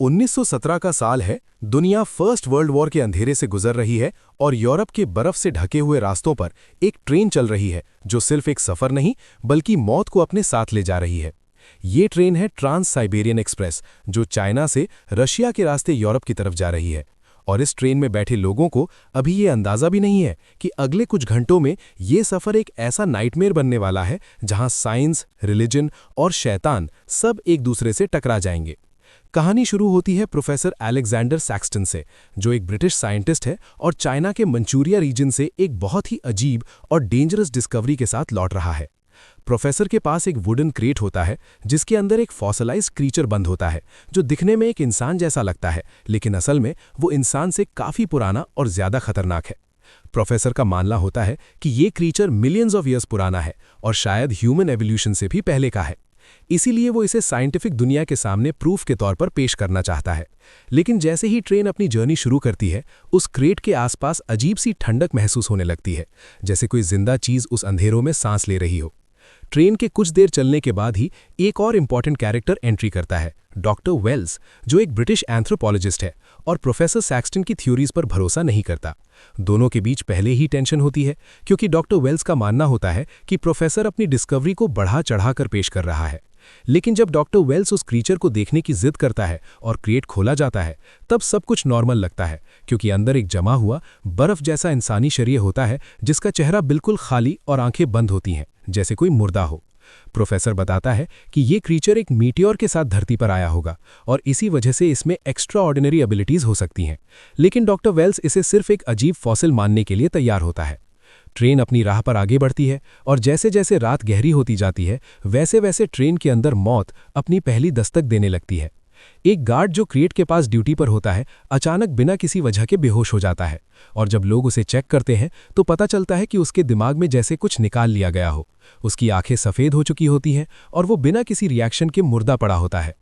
1917 का साल है। दुनिया फर्स्ट वर्ल्ड वॉर के अंधेरे से गुजर रही है और यूरोप के बर्फ से ढके हुए रास्तों पर एक ट्रेन चल रही है जो सिर्फ एक सफर नहीं बल्कि मौत को अपने साथ ले जा रही है। ये ट्रेन है ट्रांस साइबेरियन एक्सप्रेस, जो चाइना से रशिया के रास्ते यूरोप की तरफ जा रही है। और इस ट्रेन में बैठे लोगों को अभी ये अंदाजा भी नहीं है कि अगले कुछ घंटों में ये सफर एक ऐसा नाइटमेयर बनने वाला है जहां साइंस, रिलीजन और शैतान सब एक दूसरे से टकरा जाएंगे। कहानी शुरू होती है प्रोफेसर अलेक्जेंडर सैक्सटन से, जो एक ब्रिटिश साइंटिस्ट है और चाइना के मंचूरिया रीजन से एक बहुत ही अजीब और डेंजरस डिस्कवरी के साथ लौट रहा है। प्रोफेसर के पास एक वुडन क्रेट होता है जिसके अंदर एक फॉसिलाइज्ड क्रीचर बंद होता है जो दिखने में एक इंसान जैसा लगता है, लेकिन असल में वो इंसान से काफी पुराना और ज्यादा खतरनाक है। प्रोफेसर का मानना होता है कि ये क्रीचर मिलियंस ऑफ ईयर्स पुराना है और शायद ह्यूमन एवोल्यूशन से भी पहले का है। इसीलिए वो इसे साइंटिफिक दुनिया के सामने प्रूफ के तौर पर पेश करना चाहता है। लेकिन जैसे ही ट्रेन अपनी जर्नी शुरू करती है, उस क्रेट के आसपास अजीब सी ठंडक महसूस होने लगती है, जैसे कोई जिंदा चीज उस अंधेरों में सांस ले रही हो। ट्रेन के कुछ देर चलने के बाद ही एक और इम्पॉर्टेंट कैरेक्टर एंट्री करता है, डॉक्टर वेल्स, जो एक ब्रिटिश एंथ्रोपोलॉजिस्ट है और प्रोफेसर सैक्सटन की थ्योरीज पर भरोसा नहीं करता। दोनों के बीच पहले ही टेंशन होती है क्योंकि डॉक्टर वेल्स का मानना होता है कि प्रोफेसर अपनी डिस्कवरी को बढ़ा चढ़ाकर पेश कर रहा है। लेकिन जब डॉक्टर वेल्स उस क्रीचर को देखने की जिद करता है और क्रेट खोला जाता है, तब सब कुछ नॉर्मल लगता है क्योंकि अंदर एक जमा हुआ बर्फ जैसा इंसानी शरीर होता है जिसका चेहरा बिल्कुल खाली और आंखें बंद होती हैं, जैसे कोई मुर्दा हो। प्रोफेसर बताता है कि ये क्रीचर एक मीटियोर के साथ धरती पर आया होगा और इसी वजह से इसमें एक्स्ट्रा ऑर्डिनरी एबिलिटीज हो सकती हैं। लेकिन डॉक्टर वेल्स इसे सिर्फ एक अजीब फॉसिल मानने के लिए तैयार होता है। ट्रेन अपनी राह पर आगे बढ़ती है और जैसे जैसे रात गहरी होती जाती है, वैसे वैसे ट्रेन के अंदर मौत अपनी पहली दस्तक देने लगती है। एक गार्ड जो क्रेट के पास ड्यूटी पर होता है, अचानक बिना किसी वजह के बेहोश हो जाता है और जब लोग उसे चेक करते हैं तो पता चलता है कि उसके दिमाग में जैसे कुछ निकाल लिया गया हो। उसकी आंखें सफ़ेद हो चुकी होती हैं और वो बिना किसी रिएक्शन के मुर्दा पड़ा होता है।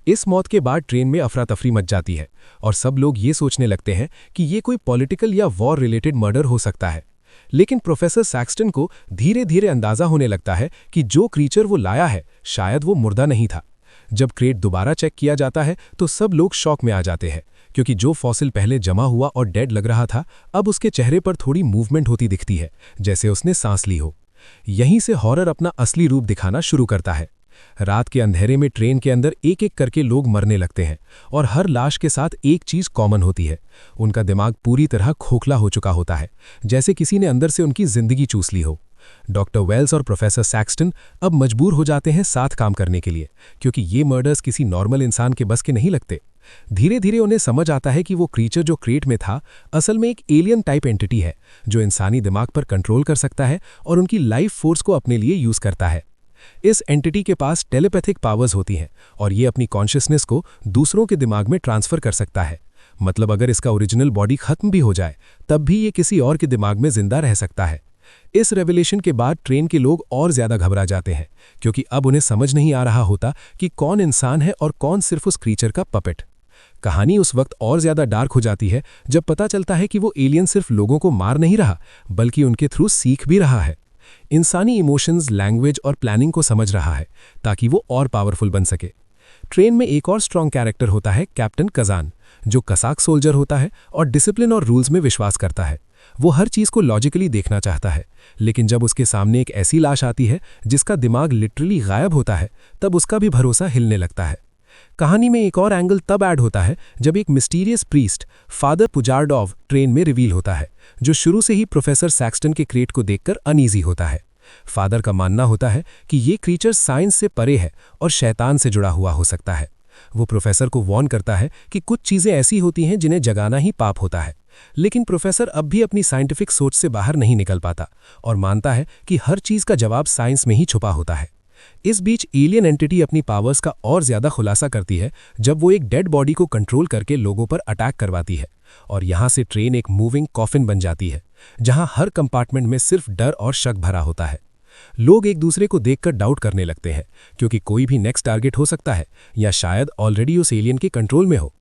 इस मौत के बाद ट्रेन में अफरा तफरी मच जाती है और सब लोग ये सोचने लगते हैं कि ये कोई पॉलिटिकल या वॉर रिलेटेड मर्डर हो सकता है। लेकिन प्रोफेसर सैक्सटन को धीरे धीरे अंदाजा होने लगता है कि जो क्रीचर वो लाया है शायद वो मुर्दा नहीं था। जब क्रेट दोबारा चेक किया जाता है तो सब लोग शॉक में आ जाते हैं क्योंकि जो फॉसिल पहले जमा हुआ और डेड लग रहा था, अब उसके चेहरे पर थोड़ी मूवमेंट होती दिखती है, जैसे उसने सांस ली हो। यहीं से हॉरर अपना असली रूप दिखाना शुरू करता है। रात के अंधेरे में ट्रेन के अंदर एक एक करके लोग मरने लगते हैं और हर लाश के साथ एक चीज कॉमन होती है, उनका दिमाग पूरी तरह खोखला हो चुका होता है, जैसे किसी ने अंदर से उनकी जिंदगी चूस ली हो। डॉक्टर वेल्स और प्रोफेसर सैक्सटन अब मजबूर हो जाते हैं साथ काम करने के लिए, क्योंकि ये मर्डर्स किसी नॉर्मल इंसान के बस के नहीं लगते। धीरे धीरे उन्हें समझ आता है कि वो क्रीचर जो क्रेट में था असल में एक एलियन टाइप एंटिटी है जो इंसानी दिमाग पर कंट्रोल कर सकता है और उनकी लाइफ फोर्स को अपने लिए यूज करता है। इस एंटिटी के पास टेलीपैथिक पावर्स होती हैं और ये अपनी कॉन्शियसनेस को दूसरों के दिमाग में ट्रांसफर कर सकता है। मतलब अगर इसका ओरिजिनल बॉडी खत्म भी हो जाए तब भी ये किसी और के दिमाग में जिंदा रह सकता है। इस रेवलेशन के बाद ट्रेन के लोग और ज्यादा घबरा जाते हैं क्योंकि अब उन्हें समझ नहीं आ रहा होता कि कौन इंसान है और कौन सिर्फ उस क्रीचर का पपेट। कहानी उस वक्त और ज्यादा डार्क हो जाती है जब पता चलता है कि वो एलियन सिर्फ लोगों को मार नहीं रहा बल्कि उनके थ्रू सीख भी रहा है। इंसानी इमोशंस, लैंग्वेज और प्लानिंग को समझ रहा है ताकि वो और पावरफुल बन सके। ट्रेन में एक और स्ट्रॉन्ग कैरेक्टर होता है कैप्टन कजान, जो कसाक सोल्जर होता है और डिसिप्लिन और रूल्स में विश्वास करता है। वो हर चीज को लॉजिकली देखना चाहता है, लेकिन जब उसके सामने एक ऐसी लाश आती है जिसका दिमाग लिटरली गायब होता है, तब उसका भी भरोसा हिलने लगता है। कहानी में एक और एंगल तब ऐड होता है जब एक मिस्टीरियस प्रीस्ट फादर पुजार्डोव ट्रेन में रिवील होता है, जो शुरू से ही प्रोफेसर सैक्सटन के क्रेट को देखकर अनईजी होता है। फादर का मानना होता है कि ये क्रीचर साइंस से परे है और शैतान से जुड़ा हुआ हो सकता है। वो प्रोफेसर को वॉर्न करता है कि कुछ चीजें ऐसी होती हैं जिन्हें जगाना ही पाप होता है। लेकिन प्रोफेसर अब भी अपनी साइंटिफिक सोच से बाहर नहीं निकल पाता और मानता है कि हर चीज का जवाब साइंस में ही छुपा होता है। इस बीच एलियन एंटिटी अपनी पावर्स का और ज्यादा खुलासा करती है जब वो एक डेड बॉडी को कंट्रोल करके लोगों पर अटैक करवाती है और यहां से ट्रेन एक मूविंग कॉफिन बन जाती है जहां हर कंपार्टमेंट में सिर्फ डर और शक भरा होता है। लोग एक दूसरे को देखकर डाउट करने लगते हैं क्योंकि कोई भी नेक्स्ट टारगेट हो सकता है या शायद ऑलरेडी उस एलियन के कंट्रोल में हो।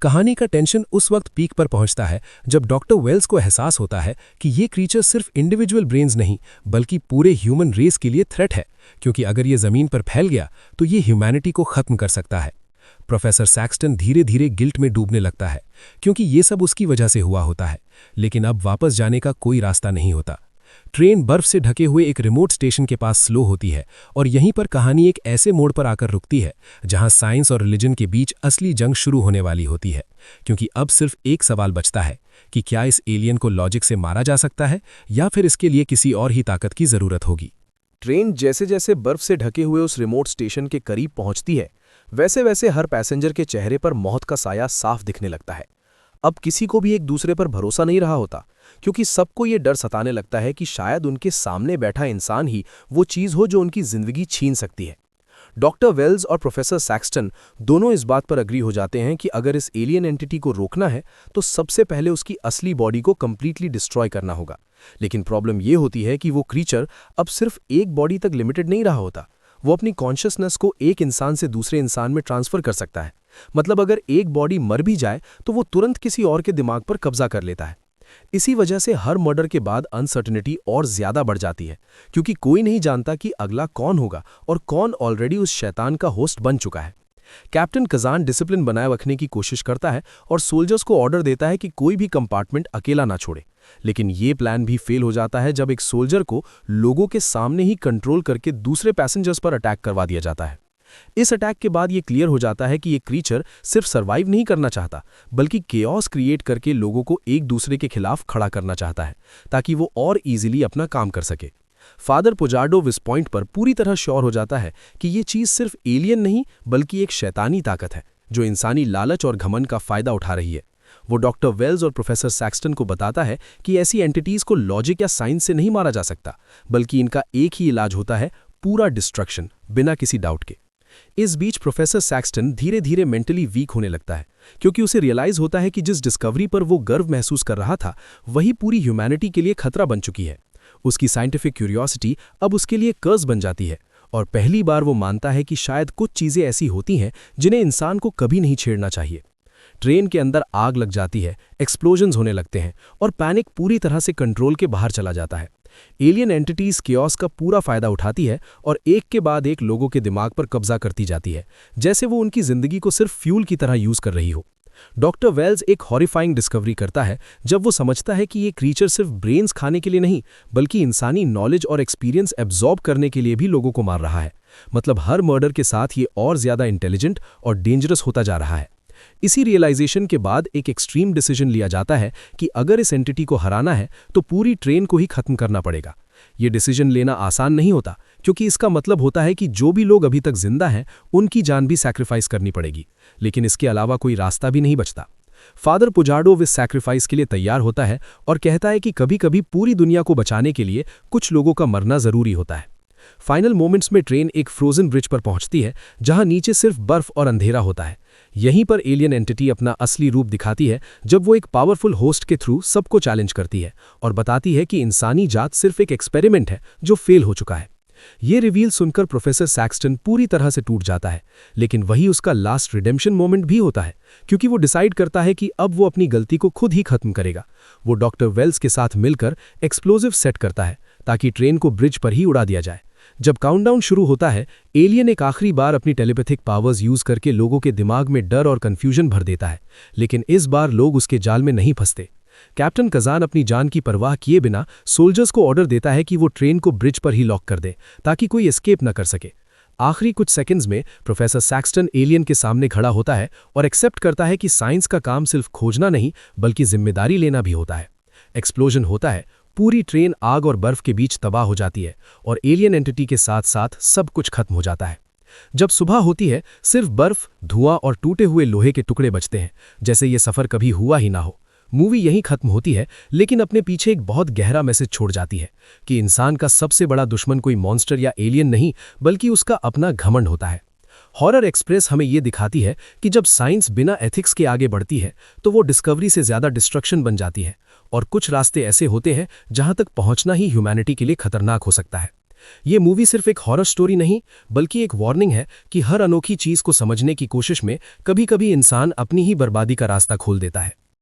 कहानी का टेंशन उस वक्त पीक पर पहुंचता है जब डॉक्टर वेल्स को एहसास होता है कि ये क्रीचर सिर्फ इंडिविजुअल ब्रेन्स नहीं बल्कि पूरे ह्यूमन रेस के लिए थ्रेट है, क्योंकि अगर ये जमीन पर फैल गया तो ये ह्यूमैनिटी को खत्म कर सकता है। प्रोफेसर सैक्सटन धीरे धीरे गिल्ट में डूबने लगता है, क्योंकि ये सब उसकी वजह से हुआ होता है। लेकिन अब वापस जाने का कोई रास्ता नहीं होता। ट्रेन बर्फ से ढके हुए एक रिमोट स्टेशन के पास स्लो होती है और यहीं पर कहानी एक ऐसे मोड़ पर आकर रुकती है जहां साइंस और रिलीजन के बीच असली जंग शुरू होने वाली होती है। क्योंकि अब सिर्फ एक सवाल बचता है कि क्या इस एलियन को लॉजिक से मारा जा सकता है या फिर इसके लिए किसी और ही ताकत की जरूरत होगी। ट्रेन जैसे जैसे बर्फ से ढके हुए उस रिमोट स्टेशन के करीब पहुंचती है, वैसे वैसे हर पैसेंजर के चेहरे पर मौत का साया साफ दिखने लगता है। अब किसी को भी एक दूसरे पर भरोसा नहीं रहा होता, क्योंकि सबको ये डर सताने लगता है कि शायद उनके सामने बैठा इंसान ही वो चीज़ हो जो उनकी जिंदगी छीन सकती है। डॉक्टर वेल्स और प्रोफेसर सैक्सटन दोनों इस बात पर अग्री हो जाते हैं कि अगर इस एलियन एंटिटी को रोकना है तो सबसे पहले उसकी असली बॉडी को कंप्लीटली डिस्ट्रॉय करना होगा। लेकिन प्रॉब्लम ये होती है कि वो क्रीचर अब सिर्फ एक बॉडी तक लिमिटेड नहीं रहा होता। वो अपनी कॉन्शियसनेस को एक इंसान से दूसरे इंसान में ट्रांसफर कर सकता है। मतलब अगर एक बॉडी मर भी जाए तो वो तुरंत किसी और के दिमाग पर कब्जा कर लेता है। इसी वजह से हर मर्डर के बाद अनसर्टेनिटी और ज्यादा बढ़ जाती है, क्योंकि कोई नहीं जानता कि अगला कौन होगा और कौन ऑलरेडी उस शैतान का होस्ट बन चुका है। कैप्टन कजान डिसिप्लिन बनाए रखने की कोशिश करता है और सोल्जर्स को ऑर्डर देता है कि कोई भी कंपार्टमेंट अकेला ना छोड़े। लेकिन ये प्लान भी फेल हो जाता है जब एक सोल्जर को लोगों के सामने ही कंट्रोल करके दूसरे पैसेंजर्स पर अटैक करवा दिया जाता है। इस अटैक के बाद ये क्लियर हो जाता है कि ये क्रीचर सिर्फ सर्वाइव नहीं करना चाहता, बल्कि केओस क्रिएट करके लोगों को एक दूसरे के खिलाफ खड़ा करना चाहता है, ताकि वो और इजीली अपना काम कर सके। फादर पुजार्डो इस पॉइंट पर पूरी तरह श्योर हो जाता है कि ये चीज़ सिर्फ एलियन नहीं बल्कि एक शैतानी ताकत है जो इंसानी लालच और घमंड का फायदा उठा रही है। वो डॉक्टर वेल्स और प्रोफेसर सैक्सटन को बताता है कि ऐसी एंटिटीज को लॉजिक या साइंस से नहीं मारा जा सकता, बल्कि इनका एक ही इलाज होता है, पूरा डिस्ट्रक्शन, बिना किसी डाउट के। इस बीच प्रोफेसर सैक्सटन धीरे धीरे मेंटली वीक होने लगता है, क्योंकि उसे रियलाइज होता है कि जिस डिस्कवरी पर वो गर्व महसूस कर रहा था वही पूरी ह्यूमैनिटी के लिए खतरा बन चुकी है। उसकी साइंटिफिक क्यूरियोसिटी अब उसके लिए कर्ज बन जाती है और पहली बार वो मानता है कि शायद कुछ चीज़ें ऐसी होती हैं जिन्हें इंसान को कभी नहीं छेड़ना चाहिए। ट्रेन के अंदर आग लग जाती है, एक्सप्लोजन्स होने लगते हैं और पैनिक पूरी तरह से कंट्रोल के बाहर चला जाता है। एलियन एंटिटीज केओस का पूरा फायदा उठाती है और एक के बाद एक लोगों के दिमाग पर कब्जा करती जाती है, जैसे वो उनकी जिंदगी को सिर्फ फ्यूल की तरह यूज कर रही हो। डॉक्टर वेल्स एक हॉरिफाइंग डिस्कवरी करता है जब वो समझता है कि ये क्रीचर सिर्फ ब्रेन्स खाने के लिए नहीं बल्कि इंसानी नॉलेज और एक्सपीरियंस एब्जॉर्ब करने के लिए भी लोगों को मार रहा है। मतलब हर मर्डर के साथ ये और ज्यादा इंटेलिजेंट और डेंजरस होता जा रहा है। इसी रियलाइजेशन के बाद एक एक्सट्रीम डिसीजन लिया जाता है कि अगर इस एंटिटी को हराना है तो पूरी ट्रेन को ही खत्म करना पड़ेगा। ये डिसीजन लेना आसान नहीं होता, क्योंकि इसका मतलब होता है कि जो भी लोग अभी तक जिंदा हैं उनकी जान भी सैक्रिफाइस करनी पड़ेगी, लेकिन इसके अलावा कोई रास्ता भी नहीं बचता। फादर पुजार्डो इस सैक्रिफाइस के लिए तैयार होता है और कहता है कि कभी कभी पूरी दुनिया को बचाने के लिए कुछ लोगों का मरना जरूरी होता है। फाइनल मोमेंट्स में ट्रेन एक फ्रोजन ब्रिज पर पहुंचती है जहां नीचे सिर्फ बर्फ और अंधेरा होता है। यहीं पर एलियन एंटिटी अपना असली रूप दिखाती है जब वो एक पावरफुल होस्ट के थ्रू सबको चैलेंज करती है और बताती है कि इंसानी जात सिर्फ एक एक्सपेरिमेंट है जो फेल हो चुका है। ये रिवील सुनकर प्रोफेसर सैक्सटन पूरी तरह से टूट जाता है, लेकिन वही उसका लास्ट रिडेम्पशन मोमेंट भी होता है, क्योंकि वो डिसाइड करता है कि अब वो अपनी गलती को खुद ही खत्म करेगा। वो डॉक्टर वेल्स के साथ मिलकर एक्सप्लोजिव सेट करता है ताकि ट्रेन को ब्रिज पर ही उड़ा दिया जाए। जब काउंटडाउन शुरू होता है, एलियन एक आखिरी बार अपनी टेलीपैथिक पावर्स यूज करके लोगों के दिमाग में डर और कंफ्यूजन भर देता है, लेकिन इस बार लोग उसके जाल में नहीं फंसते। कैप्टन कजान अपनी जान की परवाह किए बिना सोल्जर्स को ऑर्डर देता है कि वो ट्रेन को ब्रिज पर ही लॉक कर दे ताकि कोई एस्केप न कर सके। आखिरी कुछ सेकंड्स में प्रोफेसर सैक्सटन एलियन के सामने खड़ा होता है और एक्सेप्ट करता है कि साइंस का काम सिर्फ खोजना नहीं बल्कि जिम्मेदारी लेना भी होता है। एक्सप्लोजन होता है, पूरी ट्रेन आग और बर्फ के बीच तबाह हो जाती है और एलियन एंटिटी के साथ साथ सब कुछ खत्म हो जाता है। जब सुबह होती है, सिर्फ बर्फ, धुआं और टूटे हुए लोहे के टुकड़े बचते हैं, जैसे ये सफर कभी हुआ ही ना हो। मूवी यहीं खत्म होती है, लेकिन अपने पीछे एक बहुत गहरा मैसेज छोड़ जाती है कि इंसान का सबसे बड़ा दुश्मन कोई मॉन्स्टर या एलियन नहीं बल्कि उसका अपना घमंड होता है। हॉरर एक्सप्रेस हमें ये दिखाती है कि जब साइंस बिना एथिक्स के आगे बढ़ती है तो वो डिस्कवरी से ज्यादा डिस्ट्रक्शन बन जाती है, और कुछ रास्ते ऐसे होते हैं जहां तक पहुंचना ही ह्यूमैनिटी के लिए खतरनाक हो सकता है। ये मूवी सिर्फ एक हॉरर स्टोरी नहीं बल्कि एक वार्निंग है कि हर अनोखी चीज को समझने की कोशिश में कभी-कभी इंसान अपनी ही बर्बादी का रास्ता खोल देता है।